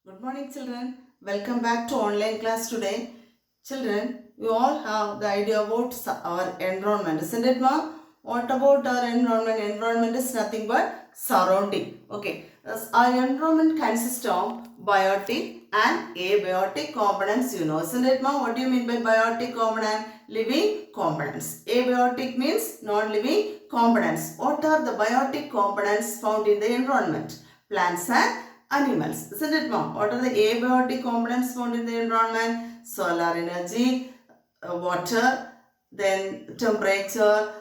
Good morning, children. Welcome back to online class today. Children, you all have the idea about our environment, isn't it, ma? What about our environment? Environment is nothing but surrounding. Okay. Our environment consists of biotic and abiotic components, isn't it, ma? What do you mean by biotic component? Living components. Abiotic means non-living components. What are the biotic components found in the environment? Plants and animals, isn't it, mom? What are the abiotic components found in the environment? Solar energy, water, then temperature,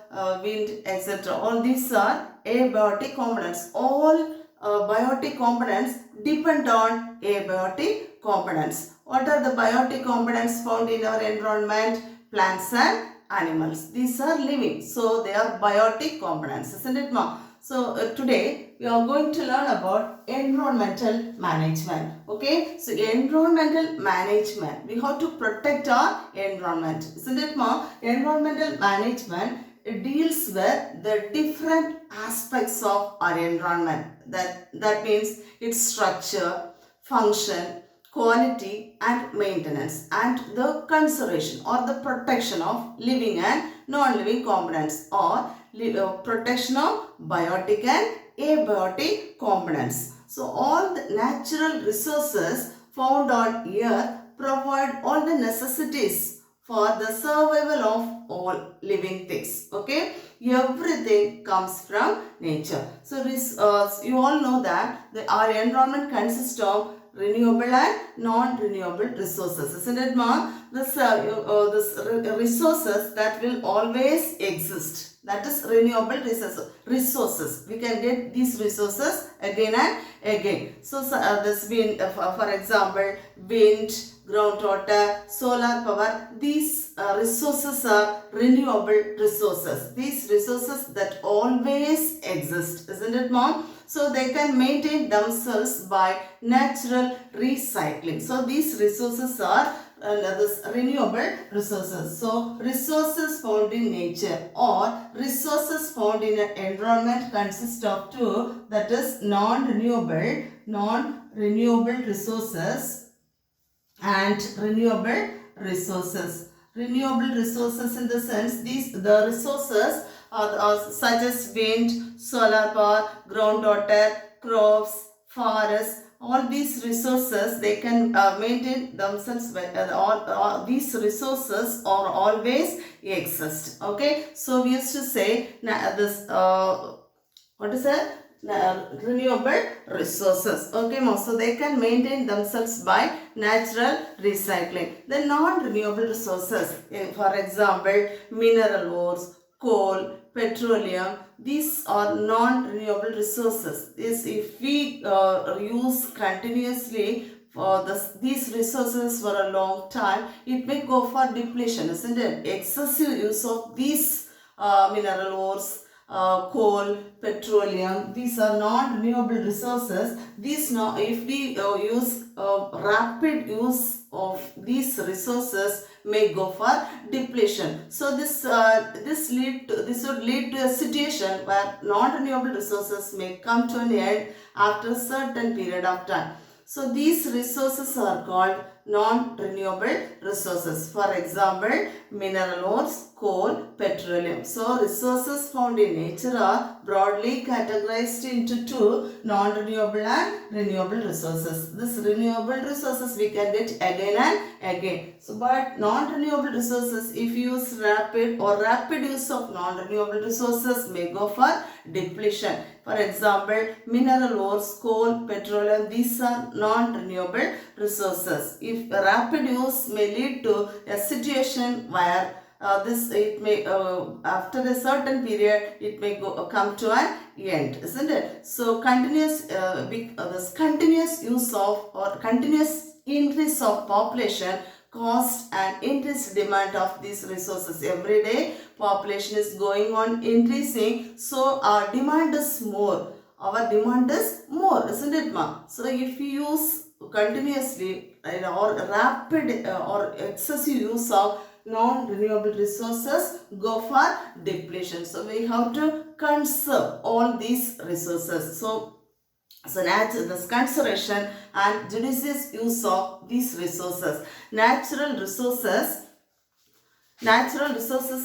wind, etc. All these are abiotic components. All biotic components depend on abiotic components. What are the biotic components found in our environment? Plants and animals. These are living, so they are biotic components, isn't it, mom? So today we are going to learn about environmental management. Okay, so environmental management, we have to protect our environment, isn't it, ma? Environmental management, it deals with the different aspects of our environment. That means its structure, function, quality and maintenance, and the conservation or the protection of living and non-living components, or protection of biotic and abiotic components. So all the natural resources found on earth provide all the necessities for the survival of all living things. Okay, everything comes from nature. So you all know that our environment consists of renewable and non-renewable resources, isn't it, ma? This resources that will always exist, that is renewable resources. We can get these resources again and again. So this wind, for example, wind, groundwater, solar power, these resources are renewable resources. These resources that always exist, isn't it, mom? So they can maintain themselves by natural recycling. So these resources are this renewable resources. So resources found in nature or resources found in an environment consist of two, that is non-renewable resources and renewable resources. Renewable resources in the sense the resources are such as wind, solar power, groundwater, crops, forests. All these resources, they can maintain themselves. All these resources are always exist. Okay, so we used to say this. What is that? Renewable resources. Okay, so they can maintain themselves by natural recycling. The non-renewable resources, for example, mineral ores, coal, petroleum, these are non-renewable resources. If we use continuously for these resources for a long time, it may go for depletion, isn't it? Excessive use of these mineral ores, coal, petroleum, these are non-renewable resources. These if we use rapid use of these resources, may go for depletion. So this would lead to a situation where non-renewable resources may come to an end after a certain period of time. So these resources are called non-renewable resources. For example, mineral ores, coal, petroleum. So resources found in nature are broadly categorized into two, non-renewable and renewable resources. This renewable resources we can get again and again. So but non-renewable resources, if you use rapid use of non-renewable resources, may go for depletion. For example, mineral ores, coal, petroleum, these are non-renewable resources. If rapid use may lead to a situation where after a certain period it may come to an end, isn't it? So this continuous use of or continuous increase of population caused an increased demand of these resources. Every day population is going on increasing, so our demand is more. Isn't it, ma? So if you use continuously or rapid or excessive use of non-renewable resources, go for depletion. So we have to conserve all these resources. So So the conservation and judicious use of these resources. Natural resources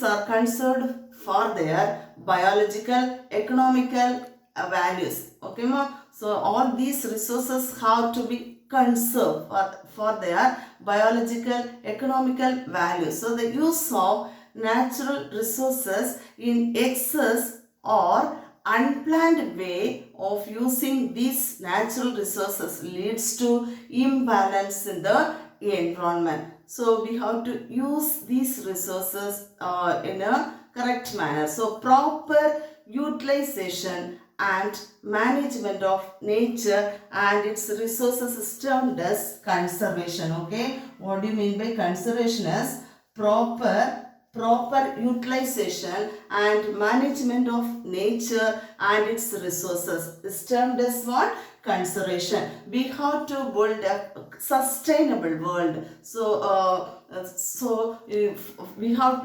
are conserved for their biological, economical values. Okay, ma'am. So all these resources have to be conserved for their biological, economical values. So the use of natural resources in excess or unplanned way of using these natural resources leads to imbalance in the environment. So we have to use these resources in a correct manner. So proper utilization and management of nature and its resources is termed as conservation. Okay, what do you mean by conservation? Is proper utilization and management of nature and its resources is termed as what? Conservation. We have to build a sustainable world. We have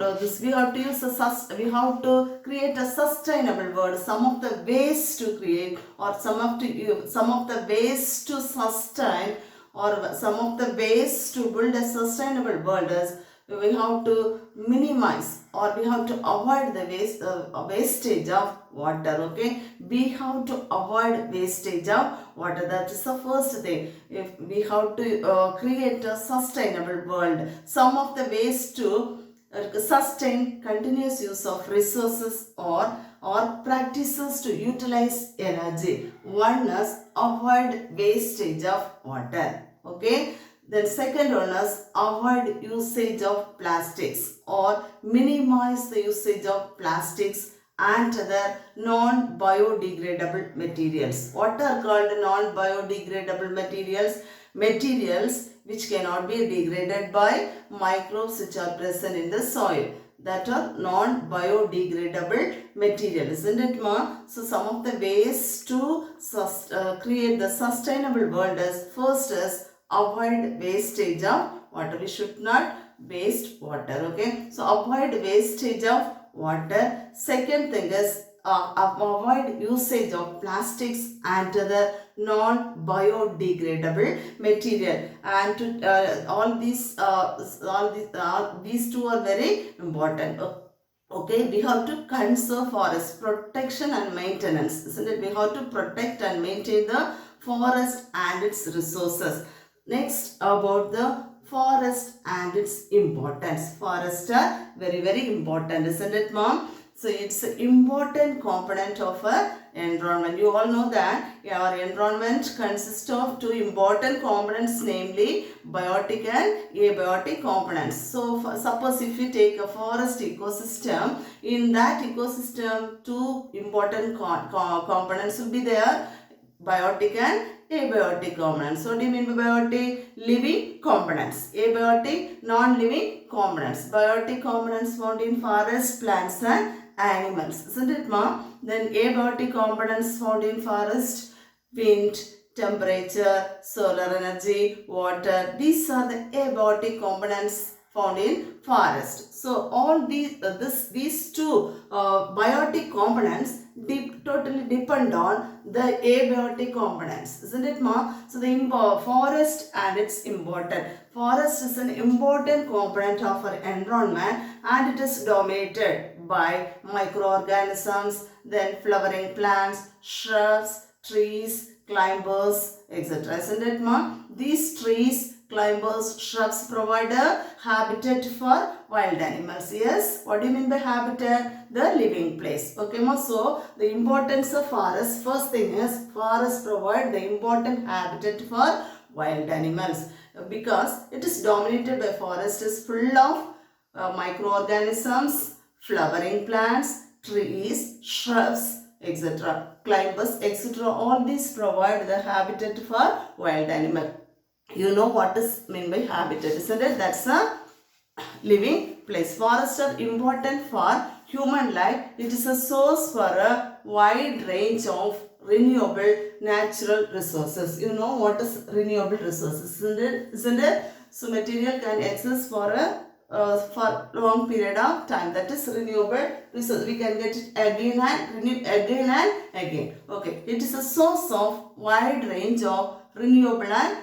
to create a sustainable world. Some of the ways to create, or some of the ways to sustain, or some of the ways to build a sustainable world is we have to minimize, or we have to avoid the wastage of water. Okay, we have to avoid wastage of water. That is the first thing. If we have to create a sustainable world, some of the ways to sustain continuous use of resources or practices to utilize energy. One is avoid wastage of water. Okay, then second one is avoid usage of plastics, or minimize the usage of plastics and other non-biodegradable materials. What are called non-biodegradable materials? Materials which cannot be degraded by microbes which are present in the soil. That are non-biodegradable material, isn't it, ma? So some of the ways to create the sustainable world is, first is avoid wastage of water. We should not waste water. Okay, so avoid wastage of water. Second thing is avoid usage of plastics and other non-biodegradable material. And these two are very important. Okay, we have to conserve forest, protection and maintenance, isn't it? We have to protect and maintain the forest and its resources. Next, about the forest and its importance. Forests are very important, isn't it, mom? So it's an important component of a environment. You all know that our environment consists of two important components, namely biotic and abiotic components. So suppose if you take a forest ecosystem, in that ecosystem two important components will be there, biotic and abiotic components. So what do you mean by biotic? Living components. Abiotic, non-living components. Biotic components found in forest, plants and animals, isn't it, ma? Then abiotic components found in forest, wind, temperature, solar energy, water. These are the abiotic components found in forest. So all these two biotic components totally depend on the abiotic components, isn't it, ma? So the forest and its important. Forest is an important component of our environment and it is dominated by microorganisms, then flowering plants, shrubs, trees, climbers, etc. Isn't it, ma? These trees, climbers, shrubs provide a habitat for wild animals. Yes, what do you mean by habitat? The living place. Okay, ma? So the importance of forest, first thing is forest provide the important habitat for wild animals, because it is dominated by forest is full of microorganisms, flowering plants, trees, shrubs, etc. Climbers, etc. All these provide the habitat for wild animal. You know what is meant by habitat, isn't it? That's a living place. Forests are important for human life. It is a source for a wide range of renewable natural resources. You know what is renewable resources, isn't it? So material can access for a for long period of time. That is renewable resource. We can get it again and again and again. Okay, it is a source of wide range of renewable and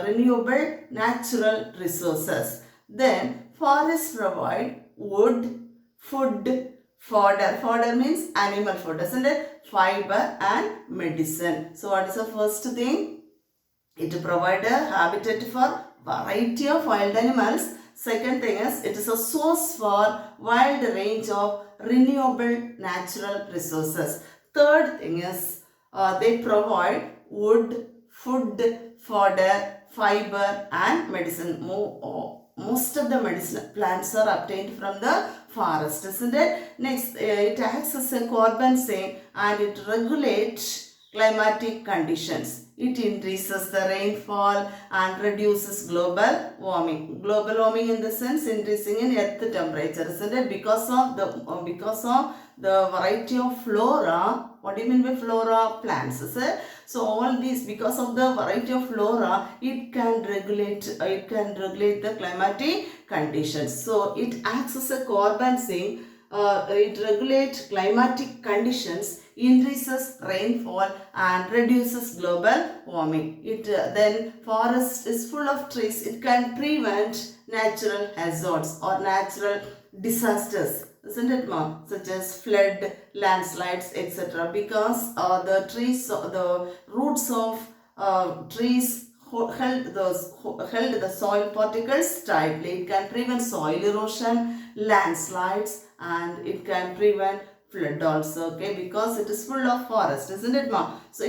renewable natural resources. Then forests provide wood, food, fodder. Fodder means animal food, isn't it? Fiber and medicine. So what is the first thing? It provides a habitat for variety of wild animals. Second thing is it is a source for wide range of renewable natural resources. Third thing is they provide wood, food, fodder, fiber and medicine. Most of the medicinal plants are obtained from the forest, isn't it? Next, it acts as a carbon sink and it regulates climatic conditions. It increases the rainfall and reduces global warming. Global warming in the sense increasing in earth temperature, isn't it? Because of the variety of flora. What do you mean by flora? Plants, is it? So all these, because of the variety of flora, it can regulate the climatic conditions. So it acts as a carbon sink. It regulates climatic conditions, increases rainfall and reduces global warming. Then forest is full of trees. It can prevent natural hazards or natural disasters, isn't it, ma'am? Such as flood, landslides, etc. Because the roots of trees held the soil particles tightly. It can prevent soil erosion, landslides, and it can prevent flood also, okay, because it is full of forest, isn't it, ma'am? So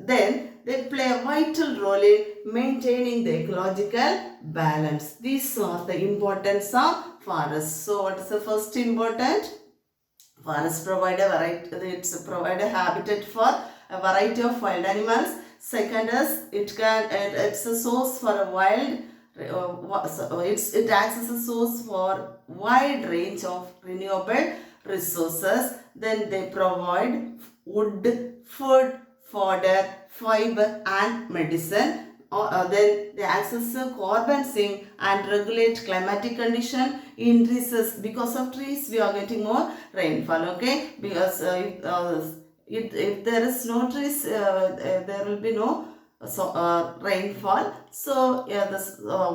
then they play a vital role in maintaining the ecological balance. These are the importance of forests. So what is the first important? Forests provide a habitat for a variety of wild animals. Second is it's a source for a wild it acts as a source for wide range of renewable resources. Then they provide wood, food, fodder, fiber and medicine. Then they access a carbon sink and regulate climatic condition, increases. Because of trees we are getting more rainfall, okay, because if there is no trees there will be no rainfall. So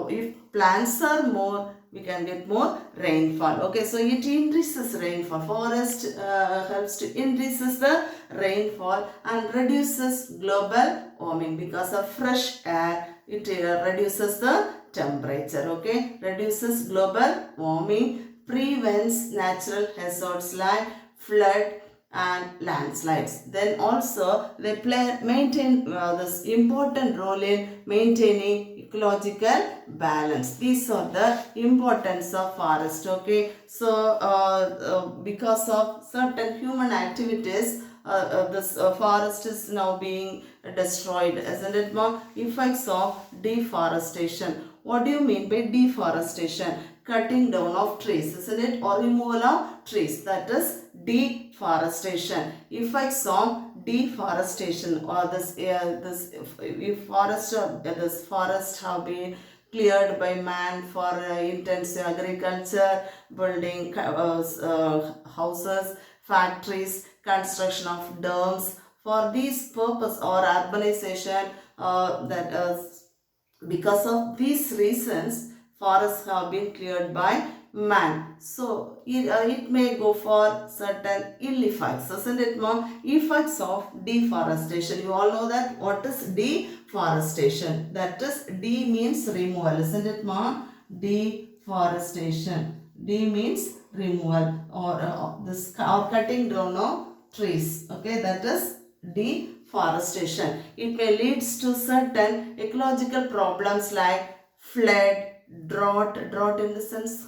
if plants are more, we can get more rainfall, okay. So it increases rainfall. Forest helps to increases the rainfall and reduces global warming. Because of fresh air, it reduces the temperature, okay, reduces global warming, prevents natural hazards like flood and landslides. Then also they maintain this important role in maintaining ecological balance. These are the importance of forest, okay. So because of certain human activities, this forest is now being destroyed, isn't it, ma'am? Effects of deforestation. What do you mean by deforestation? Cutting down of trees, isn't it, or removal of trees, that is deforestation. Effects of deforestation, or this forest have been cleared by man for intensive agriculture, building houses, factories, construction of dams. For these purpose or urbanization, because of these reasons, forests have been cleared by man. So it may go for certain ill effects, isn't it, ma'am? Effects of deforestation. You all know that what is deforestation? That is, D means removal, isn't it, ma'am? Deforestation. D means removal or cutting down of trees. Okay, that is deforestation. It may lead to certain ecological problems like flood, drought in the sense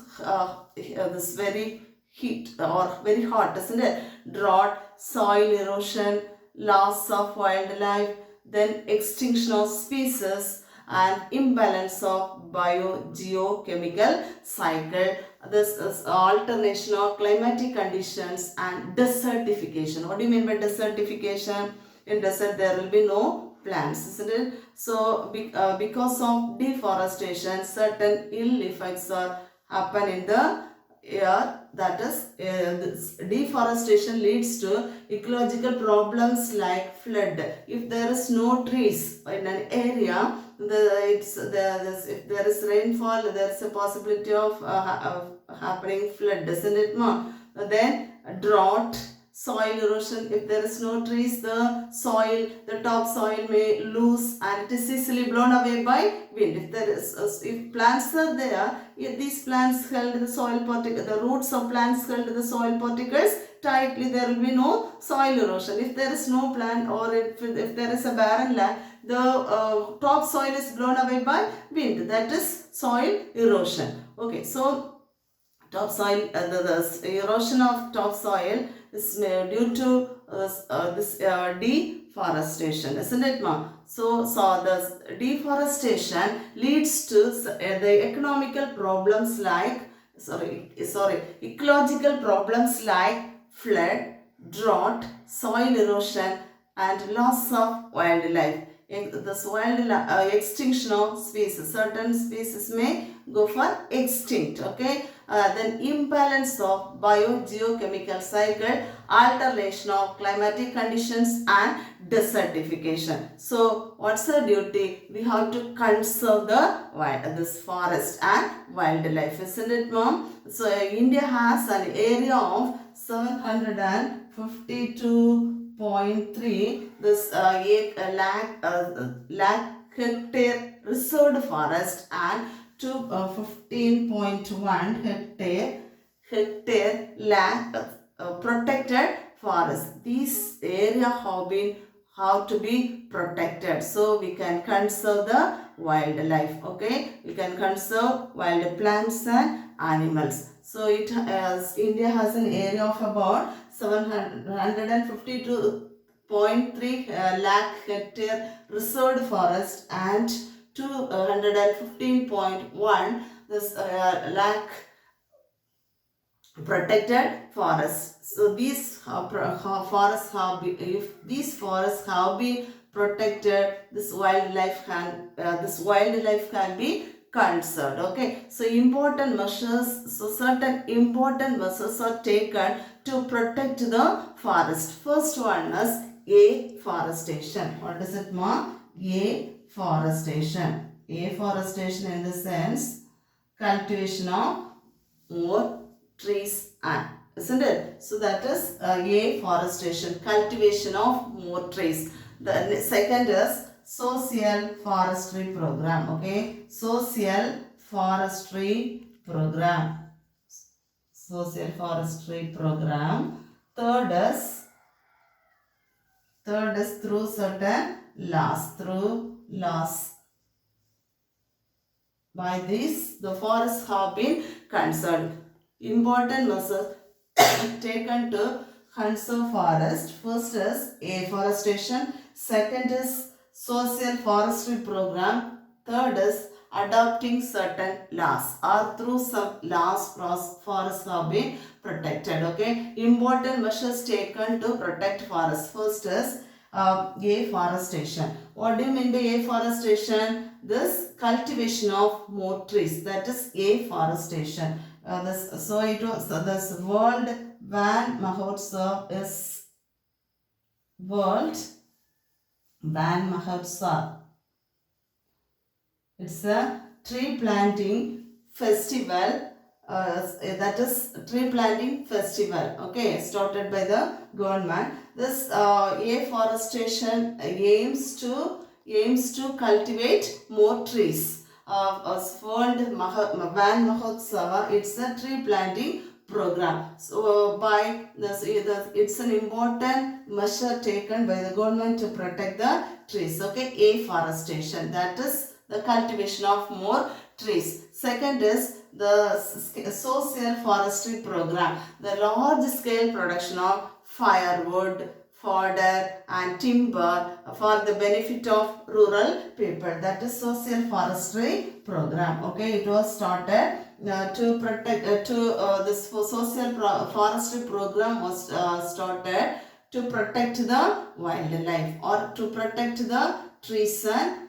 this very heat or very hot, isn't it? Drought, soil erosion, loss of wildlife, then extinction of species and imbalance of biogeochemical cycle. This is alternation of climatic conditions and desertification. What do you mean by desertification? In desert there will be no plants, isn't it? So because of deforestation, certain ill effects are happen in the air. That is, this deforestation leads to ecological problems like flood. If there is no trees in an area, if there is rainfall, there is a possibility of happening flood, isn't it, ma'am? Then drought, soil erosion. If there is no trees, the top soil may loose and it is easily blown away by wind. If plants are there, if these plants held the soil particles, the roots of plants held the soil particles tightly, there will be no soil erosion. If there is no plant, or if there is a barren land, the top soil is blown away by wind. That is soil erosion. Okay, so topsoil, the erosion of topsoil is due to this deforestation, isn't it, ma'am? So the deforestation leads to the economical problems like ecological problems like flood, drought, soil erosion, and loss of wildlife. This extinction of species. Certain species may go for extinct. Okay. Then imbalance of biogeochemical cycle, alteration of climatic conditions, and desertification. So what's the duty? We have to conserve this forest and wildlife, isn't it, mom? So India has an area of 752.3 lakh hectare reserved forest and to 15.1 hectare land protected forest. These area have to be protected, so we can conserve the wildlife. Okay, we can conserve wild plants and animals. So India has an area of about 752.3 lakh hectare reserved forest and 215.1 lakh protected forests. So these forests if these forests have been protected, this wildlife can be conserved. Okay, so important measures. So certain important measures are taken to protect the forest. First one is afforestation. What is it, ma? Afforestation. Afforestation in the sense cultivation of more trees, and isn't it? So that is afforestation, cultivation of more trees. The second is social forestry program. Okay, social forestry program. Social forestry program. Third is through certain laws. By this, the forests have been conserved. Important measures taken to conserve forest. First is afforestation. Second is social forestry program. Third is adopting certain laws, or through some laws forests have been protected. Okay, important measures taken to protect forests. First is afforestation. What do you mean by afforestation? This cultivation of more trees, that is afforestation. This World Van Mahotsav is World Van Mahotsav. It's a tree planting festival. That is tree planting festival. Okay, started by the government. This afforestation aims to cultivate more trees. World Van Mahotsav, it's a tree planting program. So by this, it's an important measure taken by the government to protect the trees. Okay, afforestation, that is the cultivation of more trees. Second is the social forestry program, the large scale production of firewood, fodder and timber for the benefit of rural people. That is social forestry program. Okay, it was started to protect this social forestry program was started to protect the wildlife, or to protect the trees and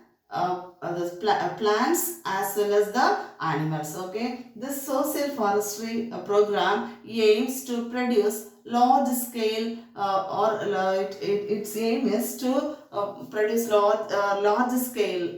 plants as well as the animals. Okay, this social forestry program aims to produce large scale its aim is to produce large scale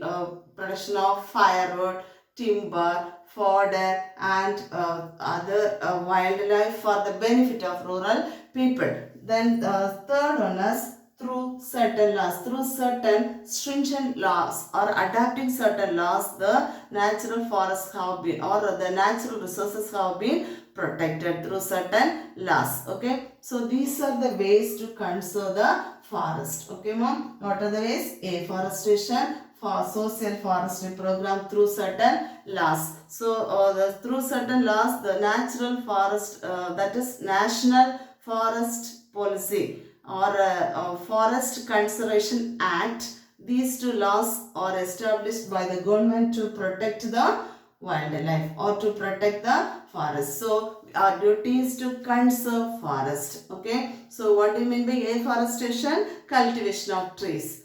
production of firewood, timber, fodder and other wildlife for the benefit of rural people. Then third one is through certain stringent laws or adapting certain laws, the natural forests have been or the natural resources have been protected through certain laws. Okay, so these are the ways to conserve the forest. Okay, mom, what are the ways? Afforestation, for social forestry program through certain laws. So through certain laws, the natural forest, that is National Forest Policy or Forest Conservation Act, these two laws are established by the government to protect the wildlife or to protect the forest. So our duty is to conserve forest. Okay, so what do you mean by afforestation? Cultivation of trees.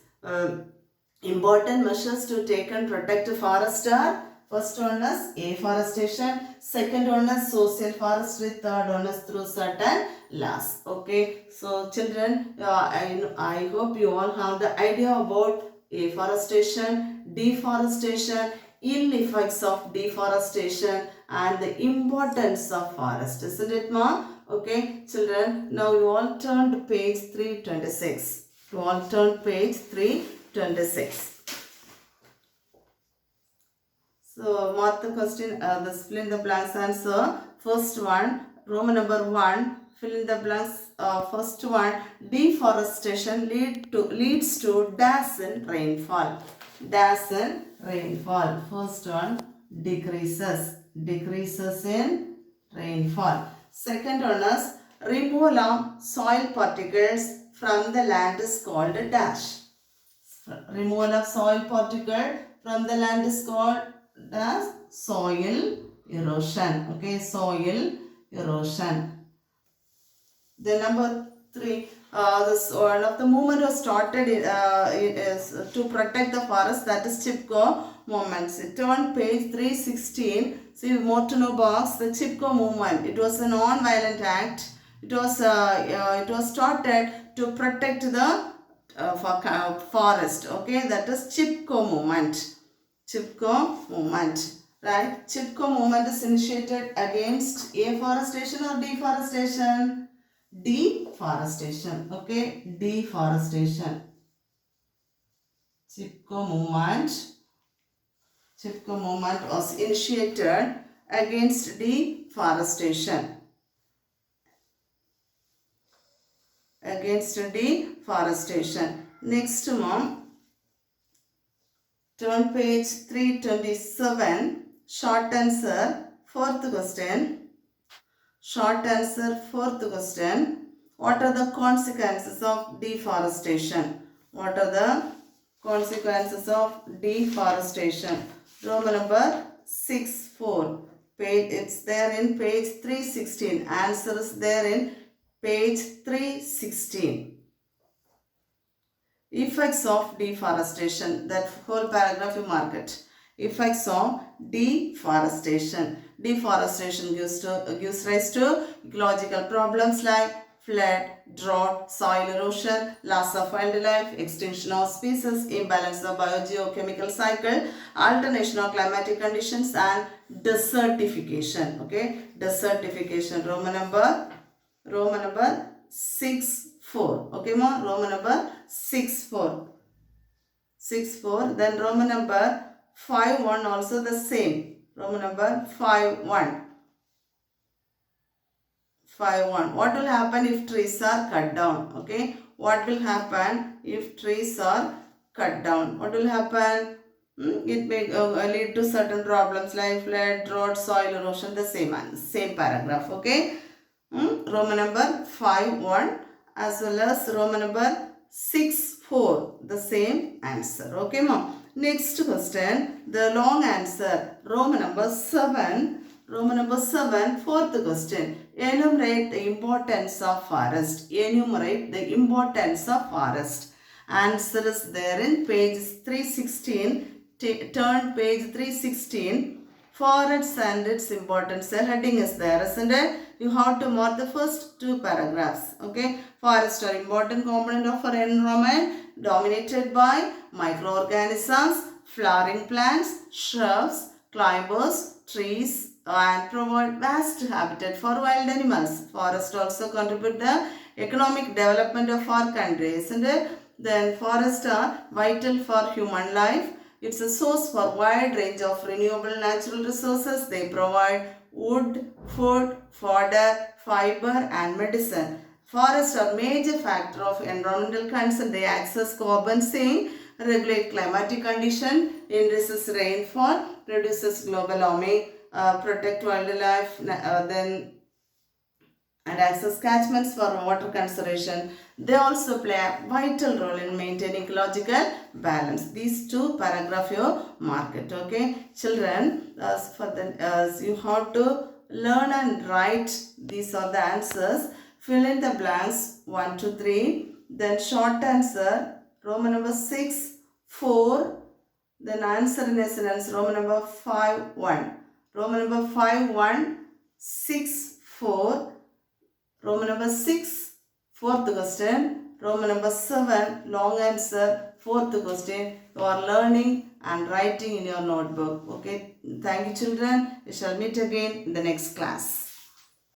Important measures to take and protect the forest are: first one is afforestation, second one is social forestry, third one is through certain laws. Okay, so children, I hope you all have the idea about afforestation, deforestation, ill effects of deforestation and the importance of forest, isn't it, ma? Okay, children, now you all turn to page 326. You all turn page 326. So mark the question, the fill in the blanks answer. First one, Roman number 1, fill in the blanks. First one, deforestation leads to dash in rainfall. Dash in rainfall. First one, decreases in rainfall. Second one is removal of soil particles from the land is called dash. Removal of soil particle from the land is called as soil erosion. Okay, soil erosion. Then number 3, this one of the movement was started is to protect the forest, that is Chipko movement. So turn page 316. See more to know box. The Chipko movement. It was a non-violent act. It was started to protect the forest. Okay, that is Chipko movement. Chipko movement. Right? Chipko movement is initiated against afforestation or deforestation? Deforestation. Okay, deforestation. Chipko movement was initiated against deforestation. Next, mom, turn page 327. Short answer, fourth question. Short answer, fourth question. What are the consequences of deforestation? What are the consequences of deforestation? Roman number 6.4. It's there in page 316. Answer is there in page 316. Effects of deforestation. That whole paragraph you mark it. Effects of deforestation. Deforestation gives rise to ecological problems like flood, drought, soil erosion, loss of wildlife, extinction of species, imbalance of biogeochemical cycle, alternation of climatic conditions and desertification. Okay, desertification. Roman number 6.4. Okay, ma, Roman number 6.4. Then Roman number 5.1 also the same. Roman number 5.1. What will happen if trees are cut down? Okay, what will happen if trees are cut down? What will happen? It may lead to certain problems like flood, drought, soil erosion. The same paragraph. Okay. Roman number 5.1 as well as Roman number 6.4, the same answer. Okay, mom. Next question, the long answer, Roman number 7, fourth question. Enumerate the importance of forest. answer is there in page 316. Turn page 316. Forests and its importance. A heading is there, isn't it? You have to mark the first two paragraphs. Okay. Forests are important component of our environment, dominated by microorganisms, flowering plants, shrubs, climbers, trees, and provide vast habitat for wild animals. Forests also contribute the economic development of our country, isn't it? Then forests are vital for human life. It's a source for a wide range of renewable natural resources. They provide wood, food, fodder, fiber and medicine. Forests are major factor of environmental concern. They access carbon sink, regulate climatic condition, increases rainfall, reduces global warming, protect wildlife, and access catchments for water conservation. They also play a vital role in maintaining ecological balance. These two paragraphs you mark it. Okay, children. You have to learn and write. These are the answers. Fill in the blanks 1 to 3. Then short answer Roman number 6, 4. Then answer in a sentence Roman number 5, 1. Roman number 5, 1, 6, 4. Roman number 6, fourth question. Roman number 7, long answer, fourth question. You are learning and writing in your notebook. Okay. Thank you, children. We shall meet again in the next class.